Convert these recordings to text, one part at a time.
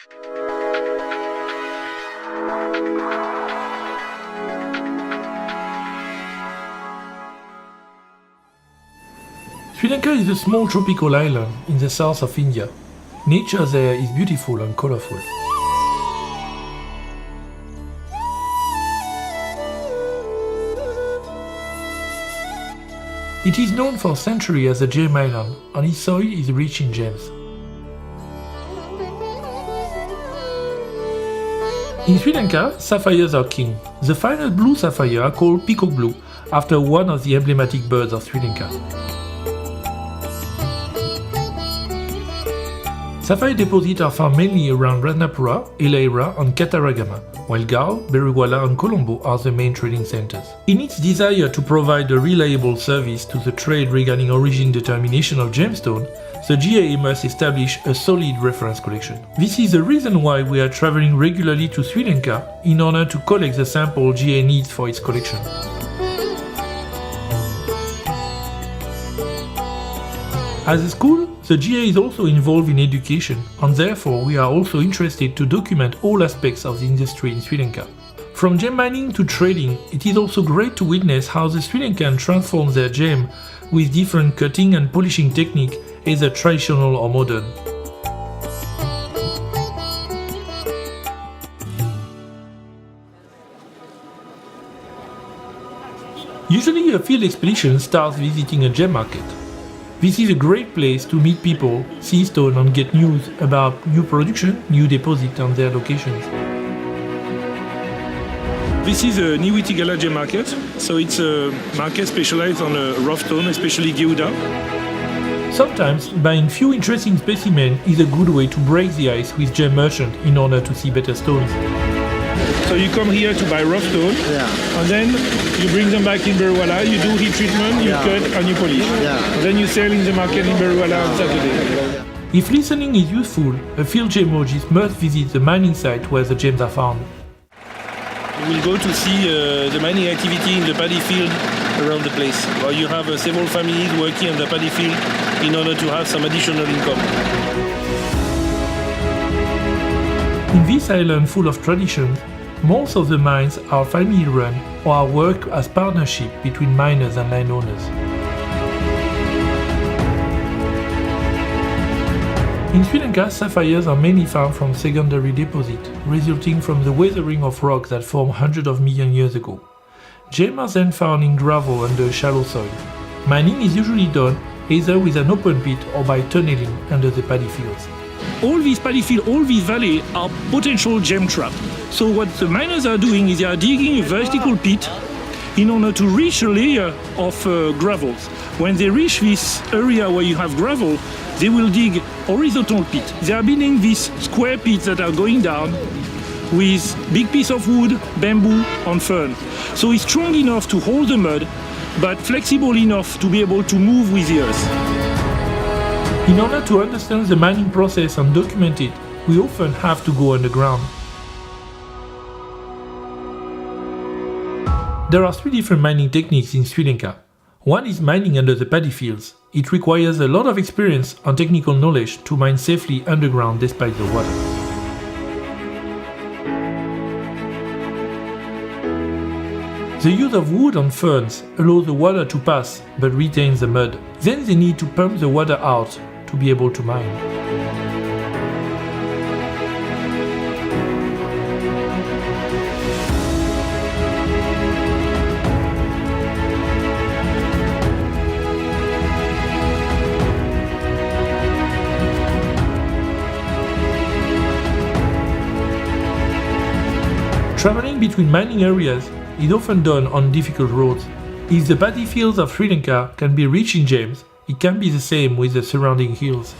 Sri Lanka is a small tropical island in the south of India. Nature there is beautiful and colorful. It is known for centuries as a gem island, and its soil is rich in gems. In Sri Lanka, sapphires are king. The finest blue sapphire are called peacock blue, after one of the emblematic birds of Sri Lanka. Sapphire deposits are found mainly around Ratnapura, Elaira and Kataragama, while Galle, Berriwala and Colombo are the main trading centers. In its desire to provide a reliable service to the trade regarding origin determination of gemstone, the GIA must establish a solid reference collection. This is the reason why we are traveling regularly to Sri Lanka in order to collect the sample GIA needs for its collection. As a school, the GIA is also involved in education, and therefore we are also interested to document all aspects of the industry in Sri Lanka. From gem mining to trading, it is also great to witness how the Sri Lankan transform their gem with different cutting and polishing technique, either traditional or modern. Usually a field expedition starts visiting a gem market. This is a great place to meet people, see stone and get news about new production, new deposits and their locations. This is a Niwitigala gem market, so it's a market specialized on rough stone, especially Gouda. Sometimes buying few interesting specimens is a good way to break the ice with gem merchants in order to see better stones. So you come here to buy rough stone, and then you bring them back in Berriwala, you do heat treatment, you cut and you polish. And then you sell in the market in Berriwala on Saturday. If listening is useful, a field gemologist must visit the mining site where the gems are found. You will go to see the mining activity in the paddy field around the place, where you have several families working on the paddy field in order to have some additional income. In this island full of traditions, most of the mines are family-run or are worked as partnership between miners and landowners. In Sri Lanka, sapphires are mainly found from secondary deposits, resulting from the weathering of rocks that formed hundreds of million years ago. Gems are then found in gravel under shallow soil. Mining is usually done either with an open pit or by tunneling under the paddy fields. All these paddy fields, all these valleys are potential gem traps. So what the miners are doing is they are digging a vertical pit in order to reach a layer of gravels. When they reach this area where you have gravel, they will dig horizontal pit. They are building these square pits that are going down with big piece of wood, bamboo and fern. So it's strong enough to hold the mud, but flexible enough to be able to move with the earth. In order to understand the mining process and document it, we often have to go underground. There are three different mining techniques in Sri Lanka. One is mining under the paddy fields. It requires a lot of experience and technical knowledge to mine safely underground despite the water. The use of wood and ferns allows the water to pass but retains the mud. Then they need to pump the water out to be able to mine. Traveling between mining areas is often done on difficult roads. If the paddy fields of Sri Lanka can be rich in gems, it can be the same with the surrounding hills.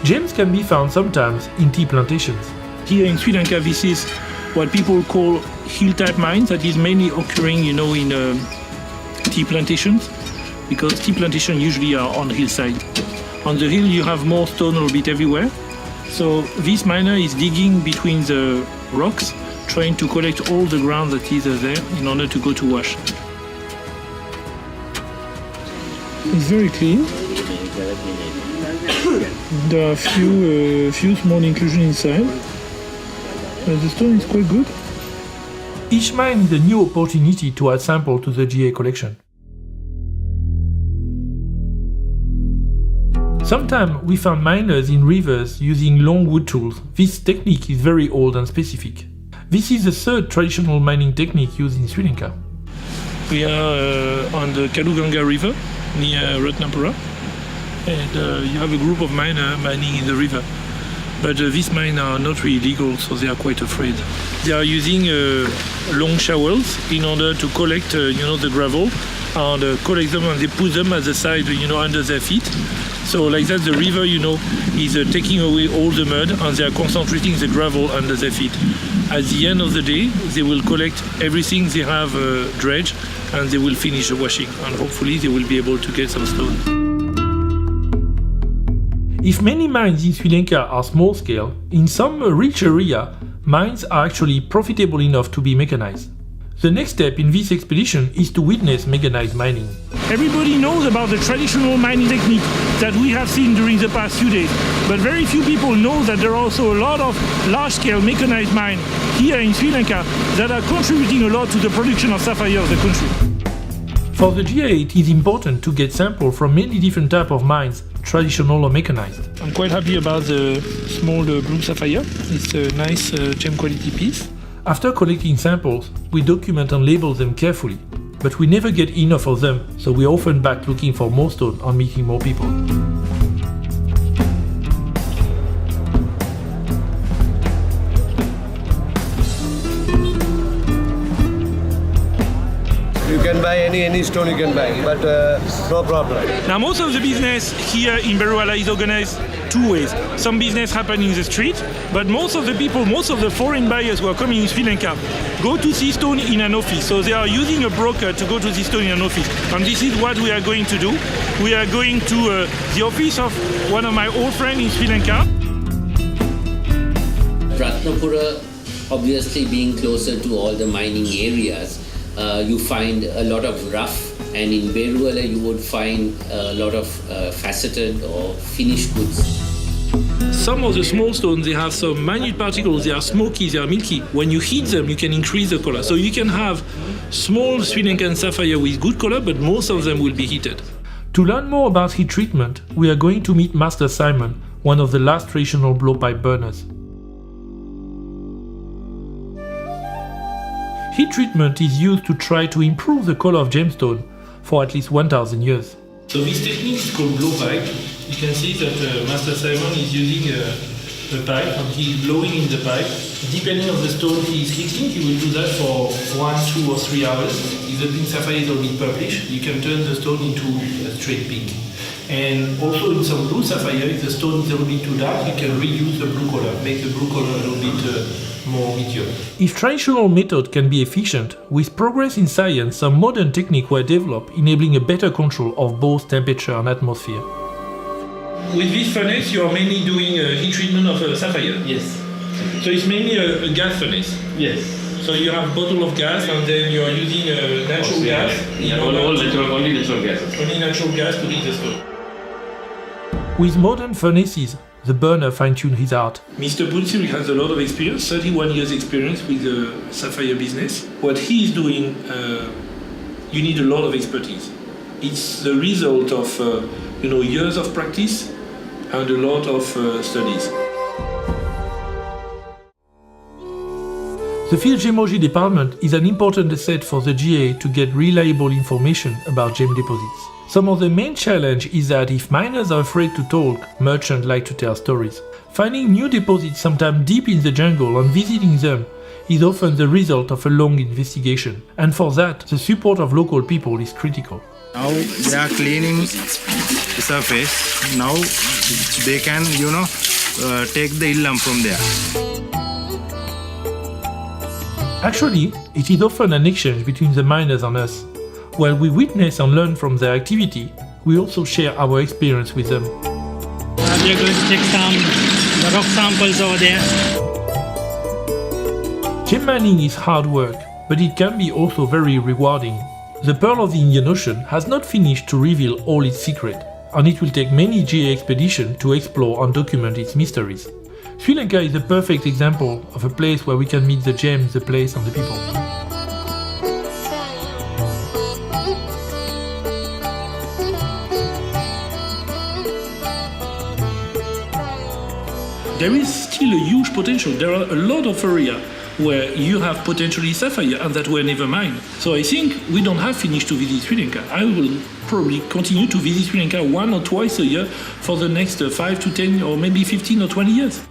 Gems can be found sometimes in tea plantations. Here in Sri Lanka, this is what people call hill-type mines, that is mainly occurring, in tea plantations, because tea plantations usually are on the hillside. On the hill, you have more stone a little bit everywhere. So this miner is digging between the rocks, trying to collect all the ground that is there in order to go to wash. It's very clean. There are few small inclusions inside. The stone is quite good. Each mine is a new opportunity to add sample to the GIA collection. Sometimes we found miners in rivers using long wood tools. This technique is very old and specific. This is the third traditional mining technique used in Sri Lanka. We are on the Kaluganga River near Ratnapura, and you have a group of miners mining in the river. But these mines are not really legal, so they are quite afraid. They are using long shovels in order to collect, the gravel, and collect them, and they put them at the side, under their feet. So like that, the river, is taking away all the mud, and they are concentrating the gravel under their feet. At the end of the day, they will collect everything they have dredged, and they will finish the washing, and hopefully they will be able to get some stone. If many mines in Sri Lanka are small scale, in some rich area, mines are actually profitable enough to be mechanized. The next step in this expedition is to witness mechanized mining. Everybody knows about the traditional mining technique that we have seen during the past few days, but very few people know that there are also a lot of large-scale mechanized mines here in Sri Lanka that are contributing a lot to the production of sapphire of the country. For the GIA, it is important to get samples from many different types of mines, traditional or mechanized. I'm quite happy about the small blue sapphire. It's a nice gem quality piece. After collecting samples, we document and label them carefully, but we never get enough of them, so we're often back looking for more stone and meeting more people. You can buy any stone you can buy, but no problem. Now most of the business here in Beruala is organized two ways. Some business happen in the street, but most of the foreign buyers who are coming in Sri Lanka go to see stone in an office. So they are using a broker to go to see stone in an office. And this is what we are going to do. We are going to the office of one of my old friends in Sri Lanka. Ratnapura, obviously being closer to all the mining areas, you find a lot of rough, and in Beruala you would find a lot of faceted or finished goods. Some of the small stones, they have some minute particles, they are smoky, they are milky. When you heat them, you can increase the color. So you can have small Sri Lankan sapphire with good color, but most of them will be heated. To learn more about heat treatment, we are going to meet Master Simon, one of the last traditional blowpipe burners. Heat treatment is used to try to improve the color of gemstone for at least 1,000 years. So this technique is called blowpipe. You can see that Master Simon is using a pipe and he's blowing in the pipe. Depending on the stone he is heating, he will do that for 1, 2 or 3 hours. If the pink sapphire is already purplish, you can turn the stone into a straight pink. And also in some blue sapphire, if the stone is a little bit too dark, you can reuse the blue color, make the blue color a little bit more medium. If traditional method can be efficient, with progress in science, some modern techniques were developed enabling a better control of both temperature and atmosphere. With this furnace, you are mainly doing heat treatment of sapphire? Yes. So it's mainly a gas furnace? Yes. So you have a bottle of gas and then you are using natural gas? Only natural gas. Only natural gas to heat the stone. With modern furnaces, the burner fine-tuned his art. Mr. Bunsil has a lot of experience, 31 years experience with the sapphire business. What he is doing, you need a lot of expertise. It's the result of years of practice and a lot of studies. The field gemology department is an important asset for the GIA to get reliable information about gem deposits. Some of the main challenge is that if miners are afraid to talk, merchants like to tell stories. Finding new deposits sometimes deep in the jungle and visiting them is often the result of a long investigation. And for that, the support of local people is critical. Now they are cleaning the surface. Now they can, take the illam from there. Actually, it is often an exchange between the miners and us. While we witness and learn from their activity, we also share our experience with them. We are going to take some rock samples over there. Gem mining is hard work, but it can be also very rewarding. The Pearl of the Indian Ocean has not finished to reveal all its secrets, and it will take many GIA expeditions to explore and document its mysteries. Sri Lanka is a perfect example of a place where we can meet the gems, the place and the people. There is still a huge potential. There are a lot of areas where you have potentially sapphire and that were never mined. So I think we don't have finished to visit Sri Lanka. I will probably continue to visit Sri Lanka 1 or twice a year for the next 5 to 10 or maybe 15 or 20 years.